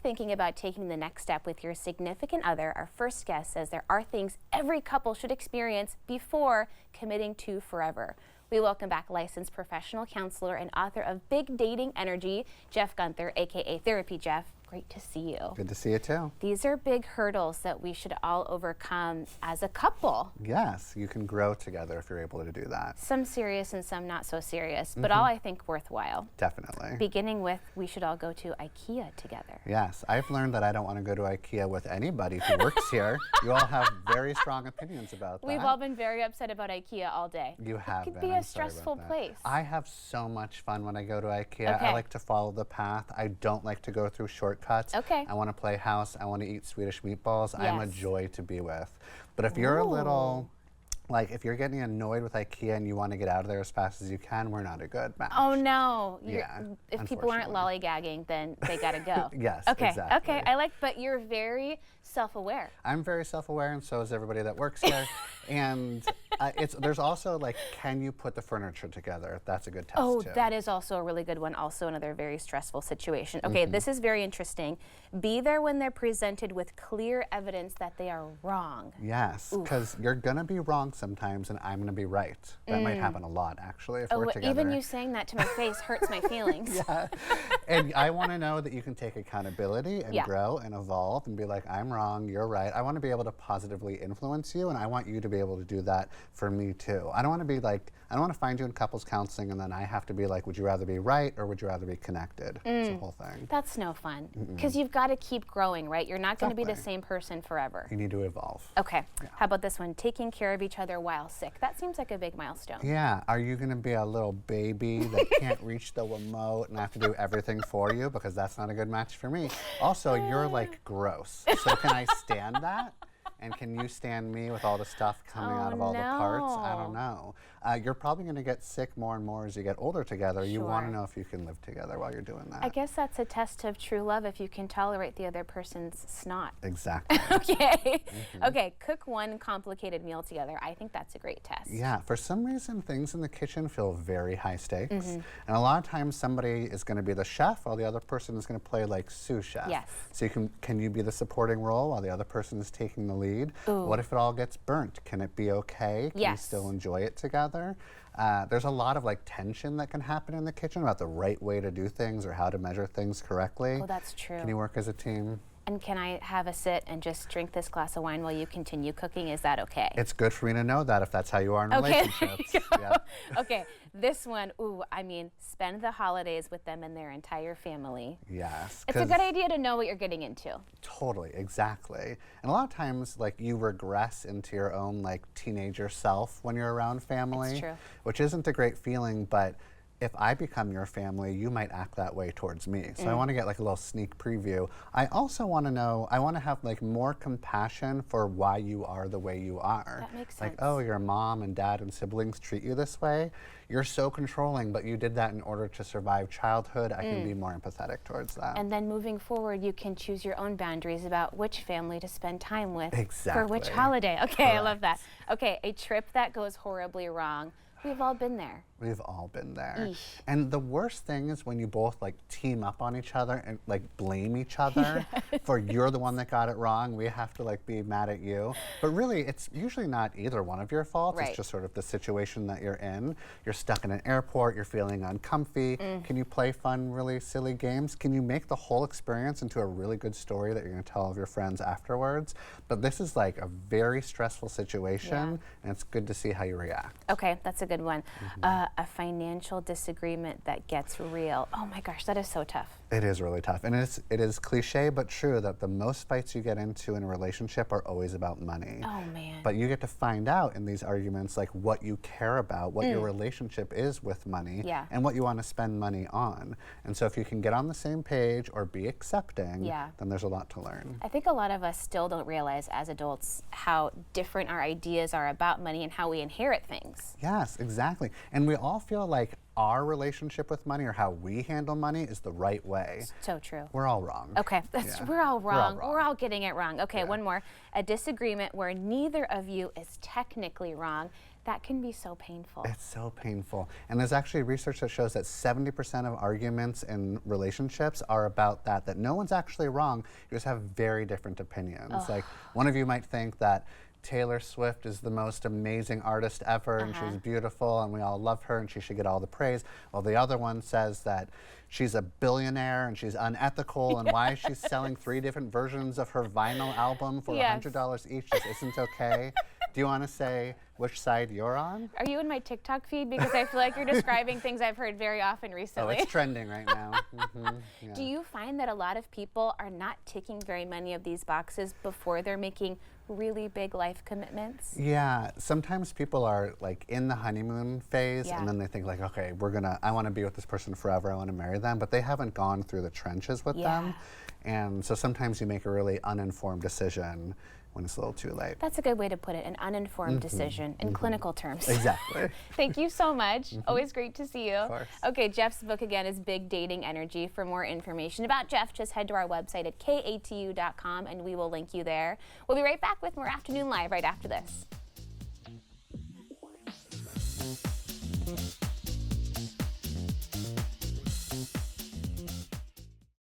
thinking about taking the next step with your significant other, our first guest says there are things every couple should experience before committing to forever. We welcome back licensed professional counselor and author of Big Dating Energy, Jeff Guenther, aka Therapy Jeff. Great to see you. Good to see you too. These are big hurdles that we should all overcome as a couple. Yes, you can grow together if you're able to do that. Some serious and some not so serious, but all I think worthwhile. Definitely. Beginning with, we should all go to IKEA together. Yes, I've learned that I don't want to go to IKEA with anybody who works here. You all have very strong opinions about that. We've all been very upset about IKEA all day. You have It could been. be a I'm sorry stressful about that. place. I have so much fun when I go to IKEA. Okay. I like to follow the path. I don't like to go through shortcuts. Okay. I want to play house. I want to eat Swedish meatballs. Yes. I'm a joy to be with. But if you're a little, like if you're getting annoyed with IKEA and you want to get out of there as fast as you can, we're not a good match. Oh no! Yeah, if people aren't lollygagging, then they gotta go. Yes, okay, exactly. okay. I like, but you're very self-aware. I'm very self-aware, and so is everybody that works here. And there's also like, can you put the furniture together? That's a good test Oh, too. that is also a really good one. Also another very stressful situation. Okay, this is very interesting. Be there when they're presented with clear evidence that they are wrong. Yes, because you're gonna be wrong sometimes, and I'm gonna be right. That might happen a lot, actually, if we're together. Even you saying that to my face hurts my feelings. Yeah, and I want to know that you can take accountability and Yeah. grow and evolve and be like, I'm wrong, you're right. I want to be able to positively influence you, and I want you to be able to do that for me too. I don't want to be like, I don't want to find you in couples counseling and then I have to be like, would you rather be right or would you rather be connected? It's a whole thing. That's no fun, because you've got to keep growing, right? You're not going to be the Exactly. same person forever. You need to evolve. Okay, how about this one? Taking care of each other while sick. That seems like a big milestone. Yeah, are you going to be a little baby that can't reach the remote and I have to do everything for you? Because that's not a good match for me. Also, you're like gross. So can I stand that? And can you stand me with all the stuff coming out of all the parts? I don't know. You're probably going to get sick more and more as you get older together. You want to know if you can live together while you're doing that. I guess that's a test of true love, if you can tolerate the other person's snot. Exactly. Okay. Okay, cook one complicated meal together. I think that's a great test. Yeah, for some reason things in the kitchen feel very high stakes. And a lot of times somebody is going to be the chef while the other person is going to play like sous chef. Yes. So can you be the supporting role while the other person is taking the lead? What if it all gets burnt? Can it be okay? Can you still enjoy it together? There's a lot of like tension that can happen in the kitchen about the right way to do things or how to measure things correctly. Oh, that's true. Can you work as a team? And can I have a sit and just drink this glass of wine while you continue cooking? Is that okay? It's good for me to know that if that's how you are in Okay, relationships. there you go. Yep. Okay, this one, I mean, spend the holidays with them and their entire family. Yes. It's a good idea to know what you're getting into. Totally, exactly. And a lot of times, like, you regress into your own, like, teenager self when you're around family. It's true. Which isn't a great feeling, but if I become your family, you might act that way towards me. So I want to get like a little sneak preview. I also want to know, I want to have like more compassion for why you are the way you are. That makes like, sense. oh, your mom and dad and siblings treat you this way. You're so controlling, but you did that in order to survive childhood. I can be more empathetic towards that. And then moving forward, you can choose your own boundaries about which family to spend time with for which Exactly. holiday. Okay, I love that. Okay, a trip that goes horribly wrong. We've all been there. We've all been there. Eesh. And the worst thing is when you both like team up on each other and like blame each other for you're the one that got it wrong. We have to like be mad at you. But really, it's usually not either one of your faults. Right. It's just sort of the situation that you're in. You're stuck in an airport. You're feeling uncomfy. Can you play fun, really silly games? Can you make the whole experience into a really good story that you're going to tell all of your friends afterwards? But this is like a very stressful situation, and it's good to see how you react. Okay, that's a good one. A financial disagreement that gets real. Oh my gosh, that is so tough. It is really tough. And it is cliche but true that the most fights you get into in a relationship are always about money. Oh man. But you get to find out in these arguments like what you care about, what your relationship is with money, and what you want to spend money on. And so if you can get on the same page or be accepting, then there's a lot to learn. I think a lot of us still don't realize as adults how different our ideas are about money and how we inherit things. Yes, exactly. And we all feel like our relationship with money or how we handle money is the right way. So true. We're all wrong. Okay, Yeah. we're all wrong. wrong. We're all getting it wrong. Okay, Yeah. one more. A disagreement where neither of you is technically wrong. That can be so painful. It's so painful. And there's actually research that shows that 70% of arguments in relationships are about that no one's actually wrong. You just have very different opinions. Like one of you might think that Taylor Swift is the most amazing artist ever and she's beautiful and we all love her and she should get all the praise. While the other one says that she's a billionaire and she's unethical and why is she selling 3 different versions of her vinyl album for $100 each just isn't okay. Do you want to say which side you're on? Are you in my TikTok feed? Because I feel like you're describing things I've heard very often Oh, recently. it's trending right now. Yeah. Do you find that a lot of people are not ticking very many of these boxes before they're making really big life commitments? Yeah, sometimes people are like in the honeymoon phase and then they think like, okay, I want to be with this person forever, I want to marry them, but they haven't gone through the trenches with them. And so sometimes you make a really uninformed decision when it's a little too late. That's a good way to put it, an uninformed decision in clinical terms. Exactly. Thank you so much. Always great to see you. Of course. Okay, Jeff's book again is Big Dating Energy. For more information about Jeff, just head to our website at katu.com and we will link you there. We'll be right back with more Afternoon Live right after this.